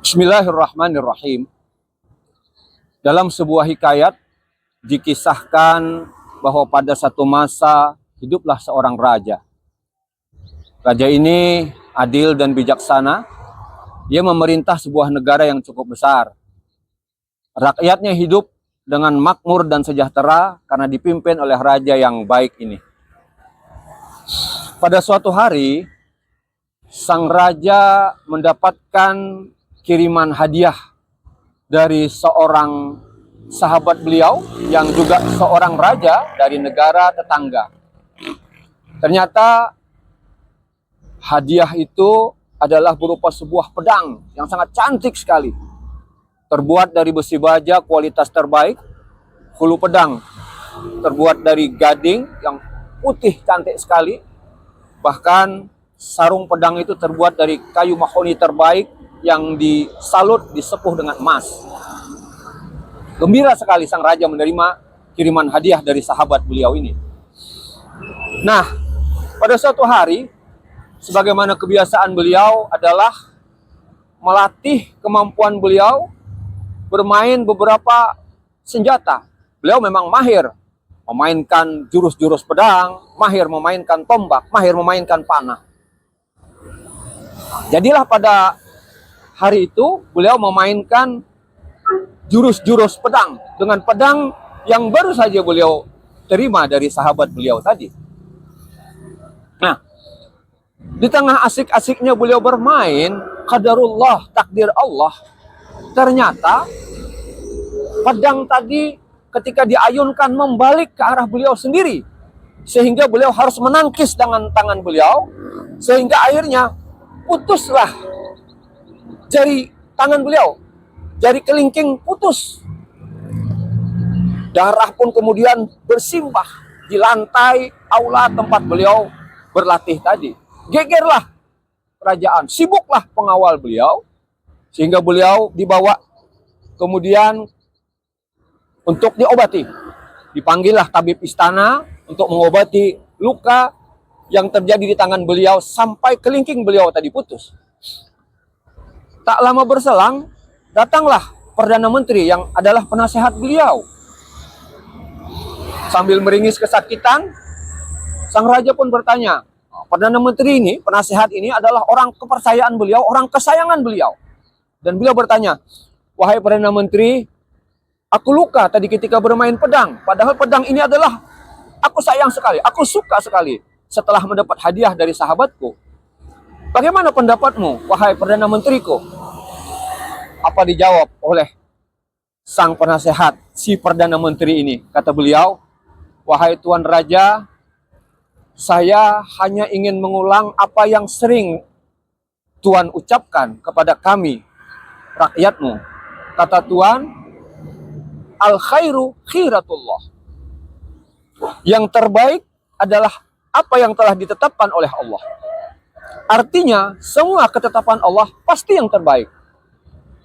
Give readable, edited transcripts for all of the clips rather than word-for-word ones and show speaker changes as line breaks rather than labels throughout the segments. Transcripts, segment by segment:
Bismillahirrahmanirrahim. Dalam sebuah hikayat dikisahkan bahwa pada satu masa hiduplah seorang raja. Raja ini adil dan bijaksana. Dia memerintah sebuah negara yang cukup besar. Rakyatnya hidup dengan makmur dan sejahtera karena dipimpin oleh raja yang baik ini. Pada suatu hari, sang raja mendapatkan kiriman hadiah dari seorang sahabat beliau yang juga seorang raja dari negara tetangga. Ternyata hadiah itu adalah berupa sebuah pedang yang sangat cantik sekali. Terbuat dari besi baja kualitas terbaik, hulu pedang terbuat dari gading yang putih cantik sekali. Bahkan sarung pedang itu terbuat dari kayu mahoni terbaik yang disalut, disepuh dengan emas. Gembira sekali sang raja menerima kiriman hadiah dari sahabat beliau ini. Nah, pada suatu hari, sebagaimana kebiasaan beliau adalah melatih kemampuan beliau bermain beberapa senjata. Beliau memang mahir memainkan jurus-jurus pedang, mahir memainkan tombak, mahir memainkan panah. Jadilah pada hari itu beliau memainkan jurus-jurus pedang dengan pedang yang baru saja beliau terima dari sahabat beliau tadi. Nah, di tengah asik-asiknya beliau bermain, qadarullah, takdir Allah, ternyata pedang tadi ketika diayunkan membalik ke arah beliau sendiri, sehingga beliau harus menangkis dengan tangan beliau, sehingga akhirnya putuslah jari tangan beliau, jari kelingking putus. Darah pun kemudian bersimbah di lantai aula tempat beliau berlatih tadi. Gegerlah kerajaan, sibuklah pengawal beliau, sehingga beliau dibawa kemudian untuk diobati. Dipanggillah tabib istana untuk mengobati luka yang terjadi di tangan beliau sampai kelingking beliau tadi putus. Tak lama berselang, datanglah Perdana Menteri yang adalah penasehat beliau. Sambil meringis kesakitan, sang raja pun bertanya, Perdana Menteri ini, penasehat ini adalah orang kepercayaan beliau, orang kesayangan beliau. Dan beliau bertanya, wahai Perdana Menteri, aku luka tadi ketika bermain pedang. Padahal pedang ini adalah aku sayang sekali, aku suka sekali setelah mendapat hadiah dari sahabatku. Bagaimana pendapatmu, wahai Perdana Menteriku? Apa dijawab oleh sang penasehat, si Perdana Menteri ini? Kata beliau, wahai Tuan Raja, saya hanya ingin mengulang apa yang sering Tuan ucapkan kepada kami, rakyatmu. Kata Tuan, al khairu khiratullah. Yang terbaik adalah apa yang telah ditetapkan oleh Allah. Artinya, semua ketetapan Allah pasti yang terbaik.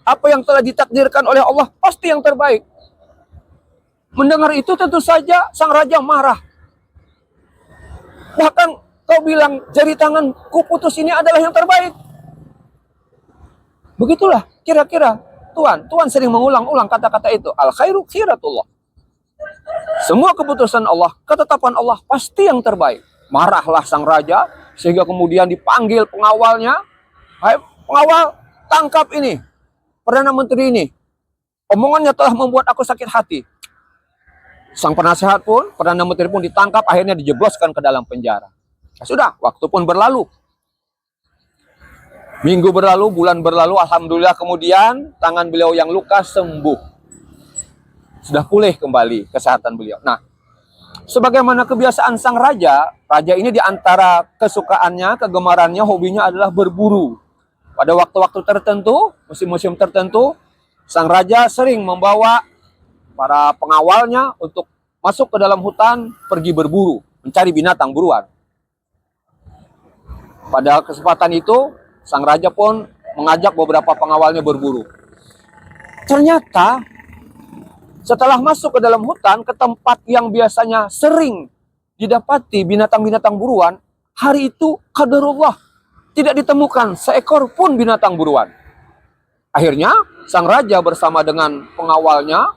Apa yang telah ditakdirkan oleh Allah pasti yang terbaik. Mendengar itu tentu saja sang raja marah. Bahkan kau bilang jari tanganku putus ini adalah yang terbaik. Begitulah kira-kira Tuan sering mengulang-ulang kata-kata itu. Al khairu khiratullah. Semua keputusan Allah, ketetapan Allah pasti yang terbaik. Marahlah sang raja, sehingga kemudian dipanggil pengawalnya. Hai pengawal, tangkap ini, Perdana Menteri ini. Omongannya telah membuat aku sakit hati. Sang penasehat pun, Perdana Menteri pun ditangkap, akhirnya dijebloskan ke dalam penjara. Nah, sudah, waktu pun berlalu. Minggu berlalu, bulan berlalu, alhamdulillah kemudian tangan beliau yang luka sembuh. Sudah pulih kembali kesehatan beliau. Nah, sebagaimana kebiasaan sang raja, raja ini diantara kesukaannya, kegemarannya, hobinya adalah berburu. Pada waktu-waktu tertentu, musim-musim tertentu, sang raja sering membawa para pengawalnya untuk masuk ke dalam hutan, pergi berburu, mencari binatang buruan. Pada kesempatan itu, sang raja pun mengajak beberapa pengawalnya berburu. Ternyata setelah masuk ke dalam hutan, ke tempat yang biasanya sering didapati binatang-binatang buruan, hari itu qadarullah tidak ditemukan seekor pun binatang buruan. Akhirnya sang raja bersama dengan pengawalnya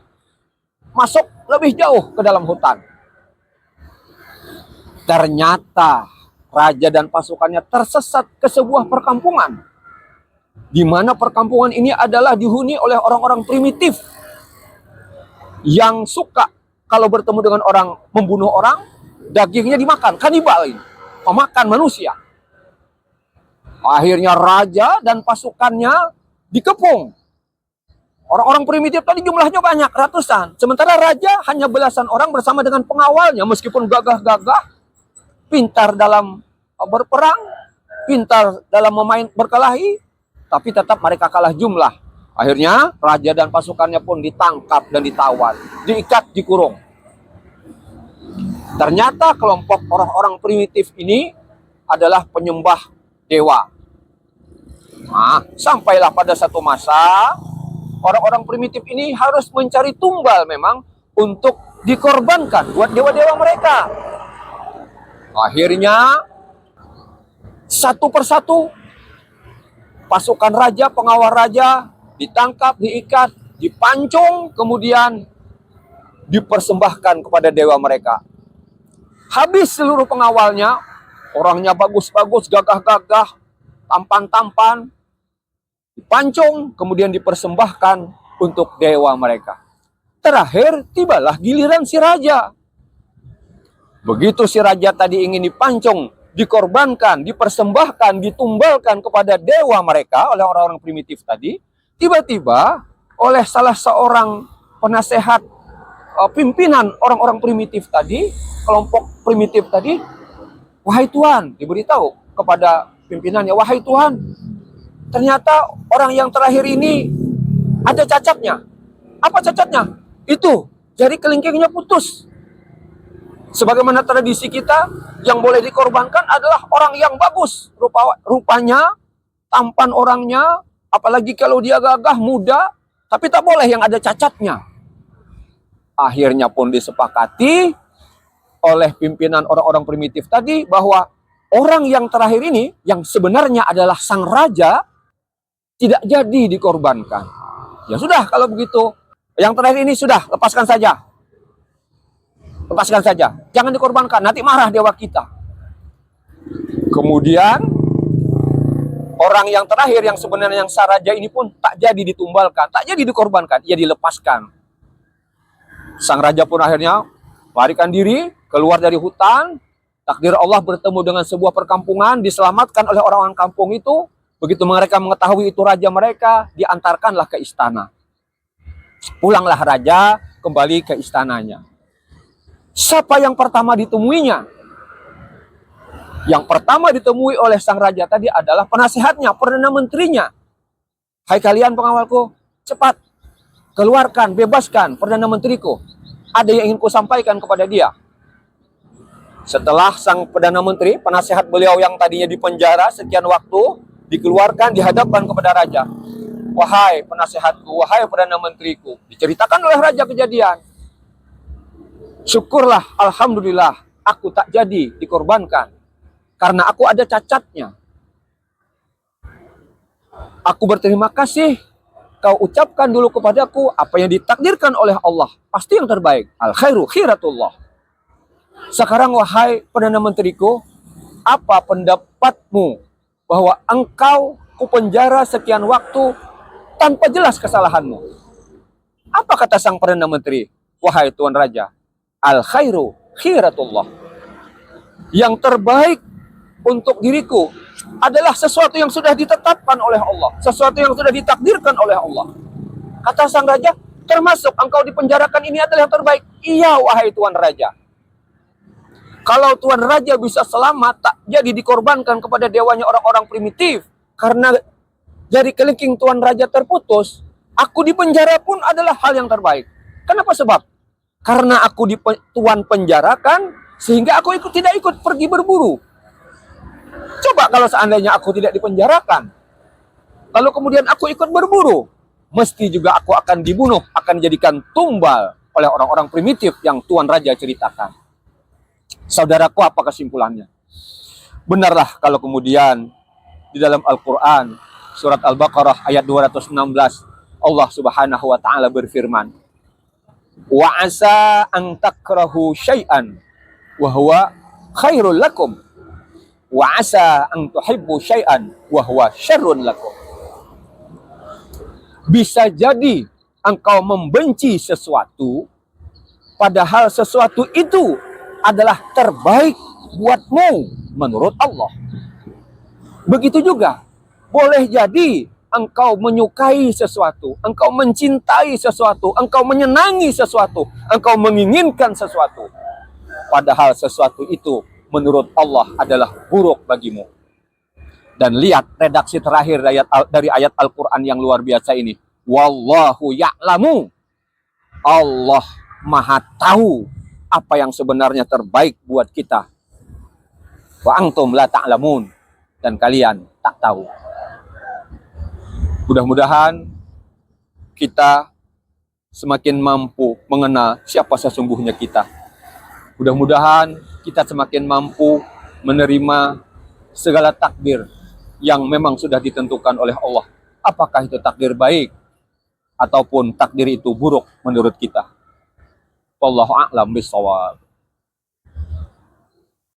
masuk lebih jauh ke dalam hutan. Ternyata raja dan pasukannya tersesat ke sebuah perkampungan, di mana perkampungan ini adalah dihuni oleh orang-orang primitif yang suka kalau bertemu dengan orang, membunuh orang, dagingnya dimakan, kanibal ini, pemakan manusia. Akhirnya raja dan pasukannya dikepung. Orang-orang primitif tadi jumlahnya banyak, ratusan. Sementara raja hanya belasan orang bersama dengan pengawalnya. Meskipun gagah-gagah, pintar dalam berperang, pintar dalam berkelahi, tapi tetap mereka kalah jumlah. Akhirnya raja dan pasukannya pun ditangkap dan ditawan, diikat, dikurung. Ternyata kelompok orang-orang primitif ini adalah penyembah dewa. Nah, sampailah pada satu masa orang-orang primitif ini harus mencari tumbal memang untuk dikorbankan buat dewa-dewa mereka. Akhirnya satu persatu pasukan raja, pengawal raja ditangkap, diikat, dipancung, kemudian dipersembahkan kepada dewa mereka. Habis seluruh pengawalnya, orangnya bagus-bagus, gagah-gagah, tampan-tampan, dipancung, kemudian dipersembahkan untuk dewa mereka. Terakhir, tibalah giliran si raja. Begitu si raja tadi ingin dipancung, dikorbankan, dipersembahkan, ditumbalkan kepada dewa mereka oleh orang-orang primitif tadi, tiba-tiba oleh salah seorang penasehat pimpinan orang-orang primitif tadi, kelompok primitif tadi, wahai Tuhan, diberitahu kepada pimpinannya, wahai Tuhan, ternyata orang yang terakhir ini ada cacatnya. Apa cacatnya? Itu, jari kelingkingnya putus. Sebagaimana tradisi kita, yang boleh dikorbankan adalah orang yang bagus. Rupanya, tampan orangnya, apalagi kalau dia gagah, muda, tapi tak boleh yang ada cacatnya. Akhirnya pun disepakati oleh pimpinan orang-orang primitif tadi bahwa orang yang terakhir ini, yang sebenarnya adalah sang raja, tidak jadi dikorbankan. Ya sudah, kalau begitu, yang terakhir ini sudah, lepaskan saja. Lepaskan saja, jangan dikorbankan, nanti marah dewa kita. Kemudian orang yang terakhir yang sebenarnya yang sang raja ini pun tak jadi ditumbalkan, tak jadi dikorbankan, ia dilepaskan. Sang raja pun akhirnya larikan diri, keluar dari hutan. Takdir Allah bertemu dengan sebuah perkampungan, diselamatkan oleh orang-orang kampung itu. Begitu mereka mengetahui itu raja mereka, diantarkanlah ke istana. Pulanglah raja kembali ke istananya. Siapa yang pertama ditemuinya? Yang pertama ditemui oleh sang raja tadi adalah penasehatnya, perdana menterinya. Hai kalian pengawalku, cepat keluarkan, bebaskan perdana menteriku. Ada yang ingin ku sampaikan kepada dia. Setelah sang perdana menteri, penasehat beliau yang tadinya dipenjara sekian waktu, dikeluarkan, dihadapkan kepada raja. Wahai penasehatku, wahai perdana menteriku. Diceritakan oleh raja kejadian. Syukurlah, alhamdulillah, aku tak jadi dikorbankan. Karena aku ada cacatnya. Aku berterima kasih. Kau ucapkan dulu kepadaku apa yang ditakdirkan oleh Allah. Pasti yang terbaik. Al khairu khiratullah. Sekarang wahai perdana menteriku, apa pendapatmu bahwa engkau kupenjara sekian waktu tanpa jelas kesalahanmu? Apa kata sang perdana menteri? Wahai Tuan Raja, al khairu khiratullah. Yang terbaik untuk diriku adalah sesuatu yang sudah ditetapkan oleh Allah, sesuatu yang sudah ditakdirkan oleh Allah. Kata sang raja, termasuk engkau dipenjarakan ini adalah yang terbaik. Iya wahai Tuan Raja. Kalau Tuan Raja bisa selamat, tak jadi dikorbankan kepada dewanya orang-orang primitif, karena jari kelingking Tuan Raja terputus, aku dipenjara pun adalah hal yang terbaik. Kenapa sebab? Karena aku Tuan penjarakan, sehingga aku tidak ikut pergi berburu. Coba kalau seandainya aku tidak dipenjarakan, lalu kemudian aku ikut berburu, mesti juga aku akan dibunuh, akan dijadikan tumbal oleh orang-orang primitif yang Tuan Raja ceritakan. Saudaraku, apa kesimpulannya? Benarlah kalau kemudian di dalam Al-Quran surat Al-Baqarah ayat 216, Allah Subhanahu wa taala berfirman, "Wa asa an takrahu syai'an wa huwa khairul lakum, wa asa an tuhibbu syai'an wa huwa syarrun lakum." Bisa jadi engkau membenci sesuatu, padahal sesuatu itu adalah terbaik buatmu menurut Allah. Begitu juga, boleh jadi engkau menyukai sesuatu, engkau mencintai sesuatu, engkau menyenangi sesuatu, engkau menginginkan sesuatu, padahal sesuatu itu menurut Allah adalah buruk bagimu. Dan lihat redaksi terakhir dari ayat Al-Quran yang luar biasa ini. Wallahu ya'lamu. Allah maha tahu apa yang sebenarnya terbaik buat kita. Wa antum la ta'lamun. Dan kalian tak tahu. Mudah-mudahan kita semakin mampu mengenal siapa sesungguhnya kita. Mudah-mudahan kita semakin mampu menerima segala takdir yang memang sudah ditentukan oleh Allah. Apakah itu takdir baik ataupun takdir itu buruk menurut kita. Wallahu a'lam bishawab.